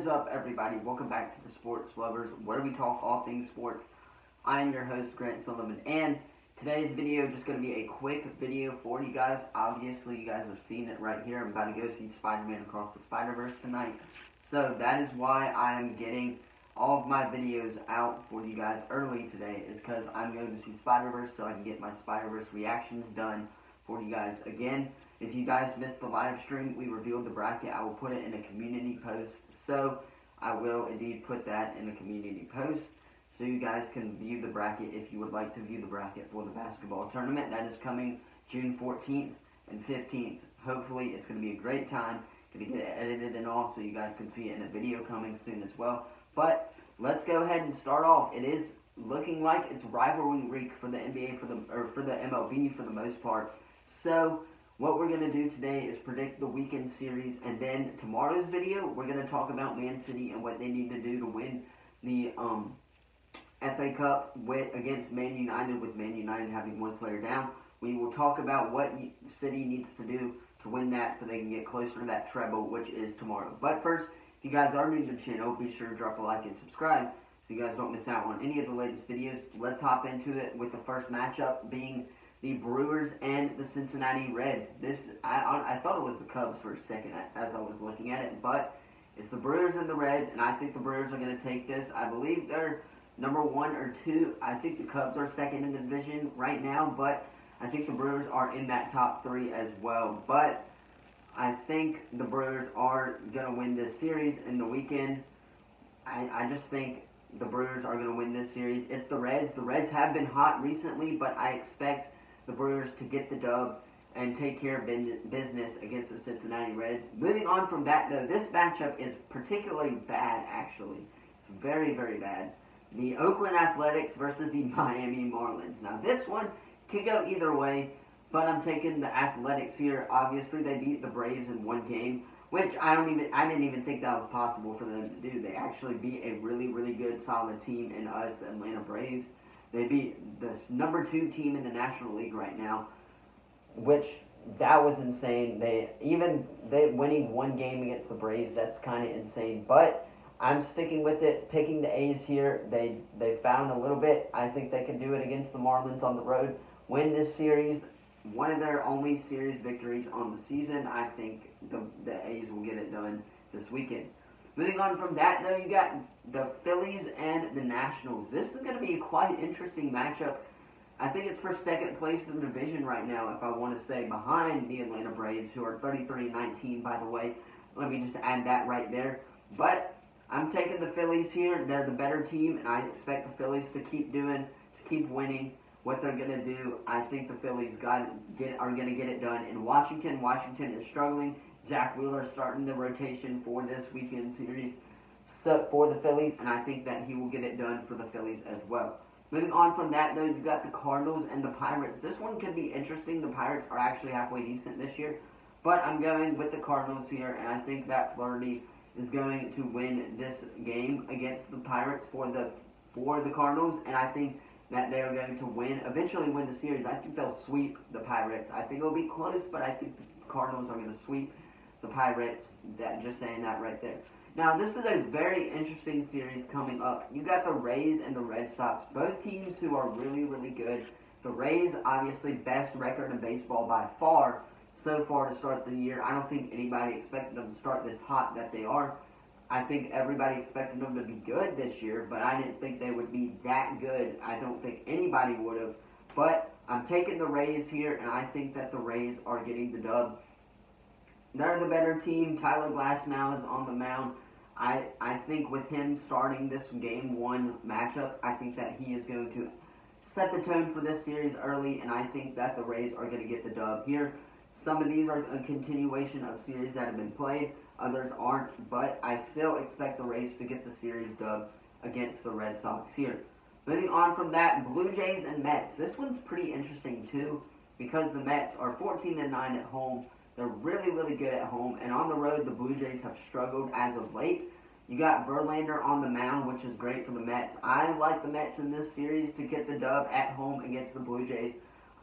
is up, everybody? Welcome back to the Sports Lovers, where we talk all things sports. I am your host, Grant Sullivan, and today's video is just going to be a quick video for you guys. Obviously, you guys have seen it right here. I'm about to go see Spider-Man Across the Spider-Verse tonight. So that is why I am getting all of my videos out for you guys early today, is because I'm going to see Spider-Verse so I can get my Spider-Verse reactions done for you guys. Again, if you guys missed the live stream, we revealed the bracket. I will put it in a community post. So I will indeed put that in a community post so you guys can view the bracket if you would like to view the bracket for the basketball tournament. That is coming June 14th and 15th. Hopefully it's going to be a great time. Going to get it edited and all so you guys can see it in a video coming soon as well. But let's go ahead and start off. It is looking like it's rivalry week for the NBA, for the MLB for the most part. So what we're going to do today is predict the weekend series, and then tomorrow's video, we're going to talk about Man City and what they need to do to win the FA Cup against Man United, with Man United having one player down. We will talk about what City needs to do to win that so they can get closer to that treble, which is tomorrow. But first, if you guys are new to the channel, be sure to drop a like and subscribe so you guys don't miss out on any of the latest videos. Let's hop into it with the first matchup being the Brewers and the Cincinnati Reds. I thought it was the Cubs for a second as I was looking at it, but it's the Brewers and the Reds, and I think the Brewers are going to take this. I believe they're number 1 or 2. I think the Cubs are second in the division right now, but I think the Brewers are in that top 3 as well. But I think the Brewers are going to win this series in the weekend. I just think the Brewers are going to win this series. It's the Reds. The Reds have been hot recently, but I expect the Brewers to get the dub and take care of business against the Cincinnati Reds. Moving on from that, though, this matchup is particularly bad, actually. It's very, very bad. The Oakland Athletics versus the Miami Marlins. Now, this one could go either way, but I'm taking the Athletics here. Obviously, they beat the Braves in one game, which I didn't even think that was possible for them to do. They actually beat a really, really good, solid team in us, the Atlanta Braves. They beat the number 2 team in the National League right now, which that was insane. They winning one game against the Braves, that's kind of insane. But I'm sticking with it, picking the A's here. They found a little bit. I think they can do it against the Marlins on the road. Win this series, one of their only series victories on the season. I think the A's will get it done this weekend. Moving on from that, though, you got the Phillies and the Nationals. This is going to be a quite interesting matchup. I think it's for second place in the division right now, if I want to say, behind the Atlanta Braves, who are 33-19, by the way. Let me just add that right there. But I'm taking the Phillies here. They're the better team, and I expect the Phillies to keep winning what they're going to do. I think the Phillies are going to get it done. In Washington is struggling. Zach Wheeler starting the rotation for this weekend series for the Phillies, and I think that he will get it done for the Phillies as well. Moving on from that, though, you've got the Cardinals and the Pirates. This one could be interesting. The Pirates are actually halfway decent this year, but I'm going with the Cardinals here, and I think that Flaherty is going to win this game against the Pirates for the Cardinals, and I think that they are going to eventually win the series. I think they'll sweep the Pirates. I think it'll be close, but I think the Cardinals are going to sweep the Pirates. Just saying that right there. Now, this is a very interesting series coming up. You got the Rays and the Red Sox, both teams who are really, really good. The Rays, obviously, best record in baseball by far so far to start the year. I don't think anybody expected them to start this hot that they are. I think everybody expected them to be good this year, but I didn't think they would be that good. I don't think anybody would have. But I'm taking the Rays here, and I think that the Rays are getting the dub. They're the better team. Tyler Glasnow is on the mound. I think with him starting this Game 1 matchup, I think that he is going to set the tone for this series early, and I think that the Rays are going to get the dub here. Some of these are a continuation of series that have been played. Others aren't, but I still expect the Rays to get the series dub against the Red Sox here. Moving on from that, Blue Jays and Mets. This one's pretty interesting, too, because the Mets are 14-9 at home. They're really, really good at home, and on the road, the Blue Jays have struggled as of late. You got Verlander on the mound, which is great for the Mets. I like the Mets in this series to get the dub at home against the Blue Jays.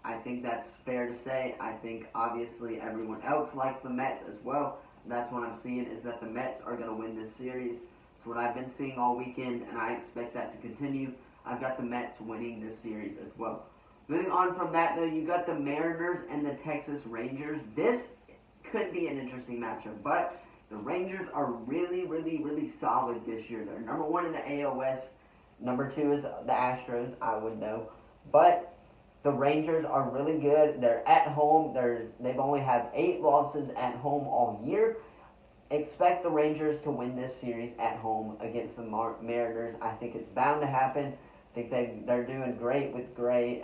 I think that's fair to say. I think, obviously, everyone else likes the Mets as well. That's what I'm seeing, is that the Mets are going to win this series. It's what I've been seeing all weekend, and I expect that to continue. I've got the Mets winning this series as well. Moving on from that, though, you got the Mariners and the Texas Rangers. This could be an interesting matchup, but the Rangers are really, really, really solid this year. They're number one in the AL West. Number two is the Astros, I would know. But the Rangers are really good. They're at home. They've only had 8 losses at home all year. Expect the Rangers to win this series at home against the Mariners. I think it's bound to happen. I think they're doing great with Gray,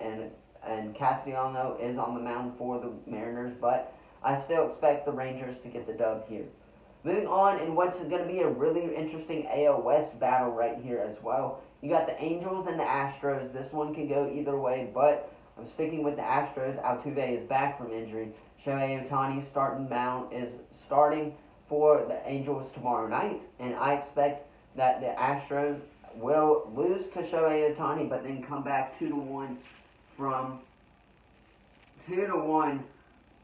and Castellanos is on the mound for the Mariners, but I still expect the Rangers to get the dub here. Moving on in what's going to be a really interesting AL West battle right here as well. You got the Angels and the Astros. This one can go either way, but I'm sticking with the Astros. Altuve is back from injury. Shohei Ohtani is starting for the Angels tomorrow night, and I expect that the Astros will lose to Shohei Ohtani, but then come back 2-1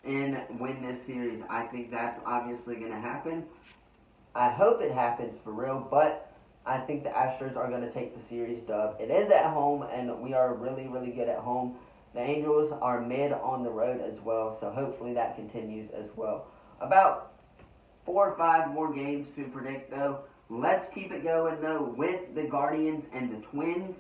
and win this series. I think that's obviously going to happen. I hope it happens for real, but I think the Astros are going to take the series dub. It is at home, and we are really, really good at home. The Angels are mid on the road as well, so hopefully that continues as well. About 4 or 5 more games to predict, though. Let's keep it going, though, with the Guardians and the Twins.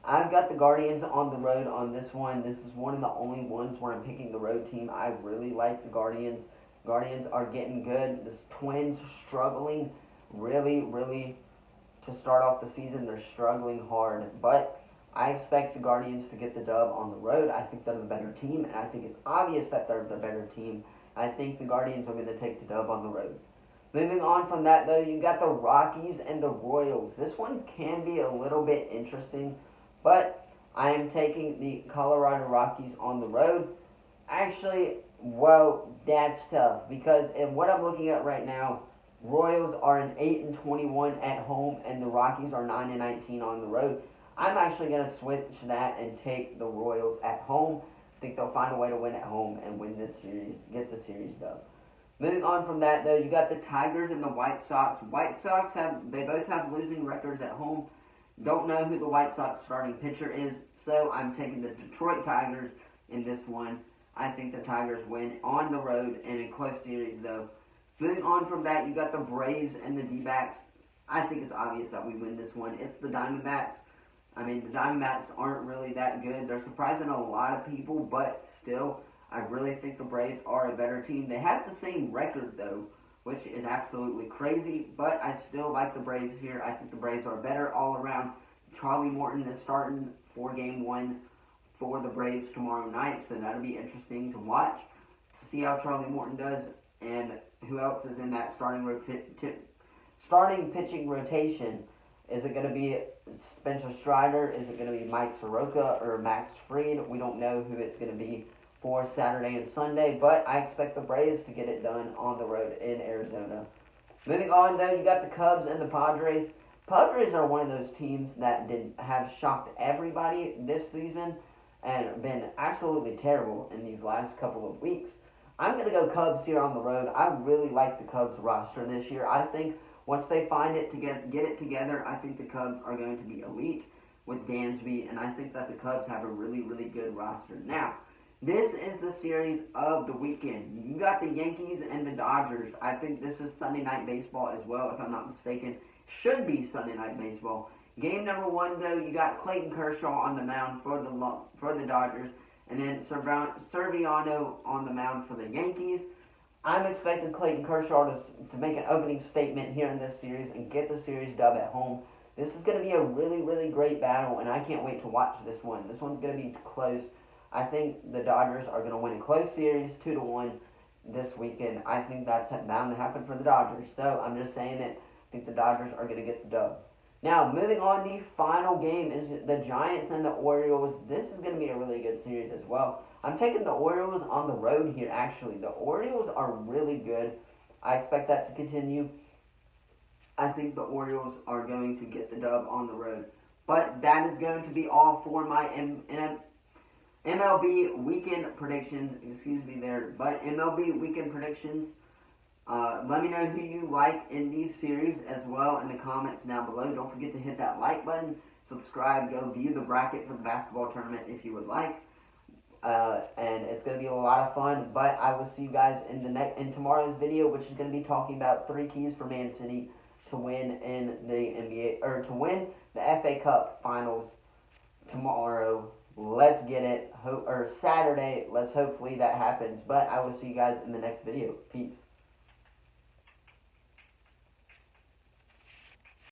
I've got the Guardians on the road on this one. This is one of the only ones where I'm picking the road team. I really like the Guardians. Guardians are getting good. The Twins struggling really, really to start off the season. They're struggling hard, but I expect the Guardians to get the dub on the road. I think they're the better team, and I think it's obvious that they're the better team. I think the Guardians are going to take the dub on the road. Moving on from that, though, you got the Rockies and the Royals. This one can be a little bit interesting, but I am taking the Colorado Rockies on the road. Actually, well, that's tough, because what I'm looking at right now, Royals are an 8-21 at home, and the Rockies are 9-19 on the road. I'm actually going to switch that and take the Royals at home. I think they'll find a way to win at home and win this series, get the series done. Moving on from that, though, you got the Tigers and the White Sox. White Sox they both have losing records at home. Don't know who the White Sox starting pitcher is, so I'm taking the Detroit Tigers in this one. I think the Tigers win on the road in a close series, though. Moving on from that, you got the Braves and the D-backs. I think it's obvious that we win this one. It's the Diamondbacks. I mean, the Diamondbacks aren't really that good. They're surprising a lot of people, but still, I really think the Braves are a better team. They have the same record, though, which is absolutely crazy, but I still like the Braves here. I think the Braves are better all around. Charlie Morton is starting for Game 1 for the Braves tomorrow night, so that'll be interesting to watch, to see how Charlie Morton does, and who else is in that starting pitching rotation. Is it going to be Spencer Strider? Is it going to be Mike Soroka or Max Fried? We don't know who it's going to be for Saturday and Sunday, but I expect the Braves to get it done on the road in Arizona. Moving on, though, you got the Cubs and the Padres. Padres are one of those teams that have shocked everybody this season and been absolutely terrible in these last couple of weeks. I'm going to go Cubs here on the road. I really like the Cubs roster this year. I think once they find it to get it together, I think the Cubs are going to be elite with Dansby, and I think that the Cubs have a really, really good roster. Now, this is the series of the weekend. You got the Yankees and the Dodgers. I think this is Sunday Night Baseball as well, if I'm not mistaken. Should be Sunday Night Baseball. Game number 1, though, you got Clayton Kershaw on the mound for the Dodgers, and then Serviano on the mound for the Yankees. I'm expecting Clayton Kershaw to make an opening statement here in this series and get the series dub at home. This is going to be a really, really great battle, and I can't wait to watch this one. This one's going to be close. I think the Dodgers are going to win a close series, 2-1 this weekend. I think that's bound to happen for the Dodgers. So I'm just saying it. I think the Dodgers are going to get the dub. Now, moving on, the final game is the Giants and the Orioles. This is going to be a really good series as well. I'm taking the Orioles on the road here, actually. The Orioles are really good. I expect that to continue. I think the Orioles are going to get the dub on the road. But that is going to be all for my MLB weekend predictions. Excuse me there. But MLB weekend predictions. Let me know who you like in these series as well in the comments down below. Don't forget to hit that like button, subscribe, go view the bracket for the basketball tournament if you would like. And it's going to be a lot of fun, but I will see you guys in tomorrow's video, which is going to be talking about 3 keys for Man City to win in the NBA, or to win the FA Cup Finals tomorrow. Let's get it, or Saturday. Let's hopefully that happens, but I will see you guys in the next video. Peace.